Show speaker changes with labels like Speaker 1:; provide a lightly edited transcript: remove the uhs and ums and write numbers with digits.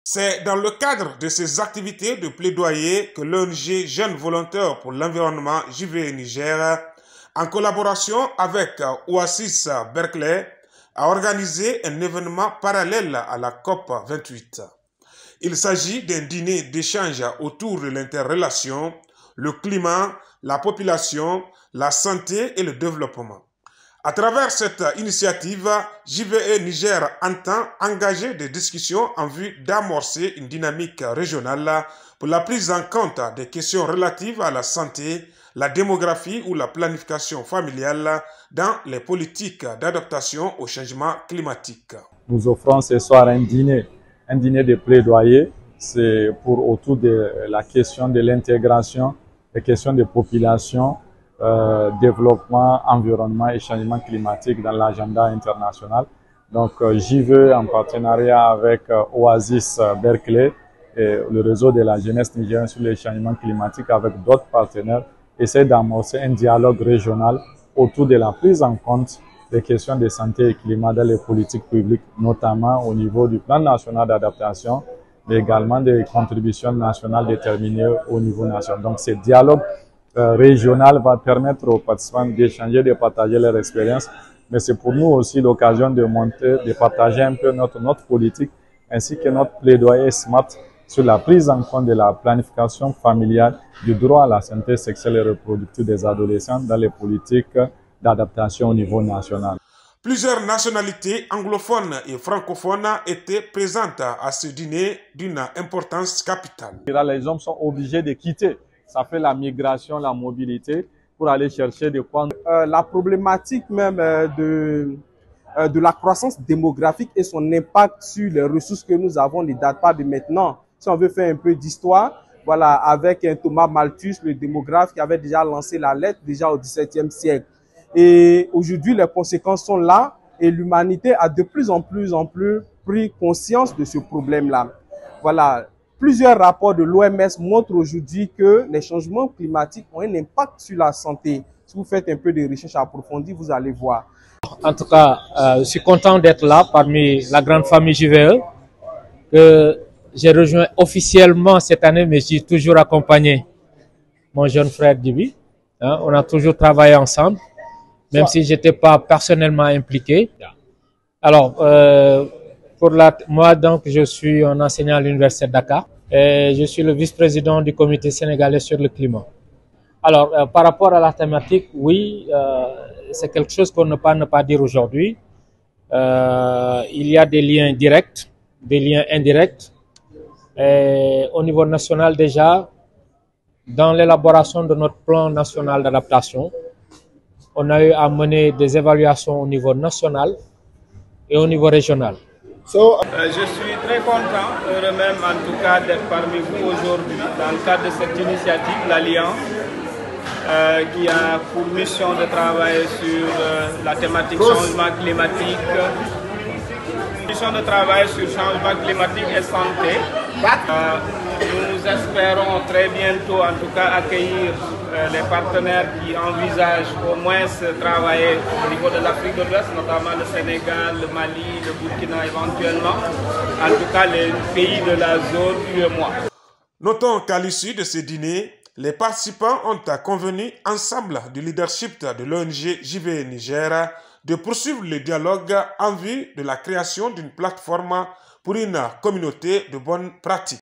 Speaker 1: C'est dans le cadre de ces activités de plaidoyer que l'ONG Jeunes Volontaires pour l'Environnement JV Niger, en collaboration avec Oasis Berkeley, a organisé un événement parallèle à la COP 28. Il s'agit d'un dîner d'échange autour de l'interrelation, le climat, la population, la santé et le développement. À travers cette initiative, JVE Niger entend engager des discussions en vue d'amorcer une dynamique régionale pour la prise en compte des questions relatives à la santé, la démographie ou la planification familiale dans les politiques d'adaptation au changement climatique.
Speaker 2: Nous offrons ce soir un dîner de plaidoyer. C'est autour de la question de l'intégration, les questions de population, développement, environnement et changement climatique dans l'agenda international. Donc JVE en partenariat avec Oasis Berkeley et le réseau de la jeunesse nigérienne sur les changements climatiques avec d'autres partenaires essaie d'amorcer un dialogue régional autour de la prise en compte des questions de santé et climat dans les politiques publiques, notamment au niveau du plan national d'adaptation, mais également des contributions nationales déterminées au niveau national. Donc ce dialogue régional va permettre aux participants d'échanger, de partager leur expérience, mais c'est pour nous aussi l'occasion de montrer, de partager un peu notre politique ainsi que notre plaidoyer SMART sur la prise en compte de la planification familiale, du droit à la santé sexuelle et reproductive des adolescents dans les politiques d'adaptation au niveau national.
Speaker 1: Plusieurs nationalités anglophones et francophones étaient présentes à ce dîner d'une importance capitale.
Speaker 2: Les hommes sont obligés de quitter. Ça fait la migration, la mobilité pour aller chercher de quoi.
Speaker 3: La problématique même de la croissance démographique et son impact sur les ressources que nous avons ne date pas de maintenant. Si on veut faire un peu d'histoire, voilà, avec un Thomas Malthus, le démographe qui avait déjà lancé la lettre déjà au XVIIe siècle. Et aujourd'hui, les conséquences sont là et l'humanité a de plus en plus pris conscience de ce problème-là. Voilà. Plusieurs rapports de l'OMS montrent aujourd'hui que les changements climatiques ont un impact sur la santé. Si vous faites un peu de recherche approfondie, vous allez voir.
Speaker 4: En tout cas, je suis content d'être là parmi la grande famille JVE, que j'ai rejoint officiellement cette année, mais j'ai toujours accompagné mon jeune frère Dibi. On a toujours travaillé ensemble, même si je n'étais pas personnellement impliqué. Alors, moi, donc, je suis un enseignant à l'Université de Dakar et je suis le vice-président du comité sénégalais sur le climat. Alors, par rapport à la thématique, oui, c'est quelque chose qu'on ne peut ne pas dire aujourd'hui. Il y a des liens directs, des liens indirects. Et au niveau national déjà, dans l'élaboration de notre plan national d'adaptation, on a eu à mener des évaluations au niveau national et au niveau régional.
Speaker 5: Je suis très content, heureux même en tout cas d'être parmi vous aujourd'hui dans le cadre de cette initiative, l'Alliance, qui a pour mission de travailler sur la thématique changement climatique, mission de travail sur changement climatique et santé. Nous espérons très bientôt en tout cas accueillir les partenaires qui envisagent au moins travailler au niveau de l'Afrique de l'Ouest, notamment le Sénégal, le Mali, le Burkina éventuellement, en tout cas les pays de la zone UEMOA.
Speaker 1: Notons qu'à l'issue de ce dîner, les participants ont convenu ensemble du leadership de l'ONG JVE Niger de poursuivre le dialogue en vue de la création d'une plateforme pour une communauté de bonnes pratiques.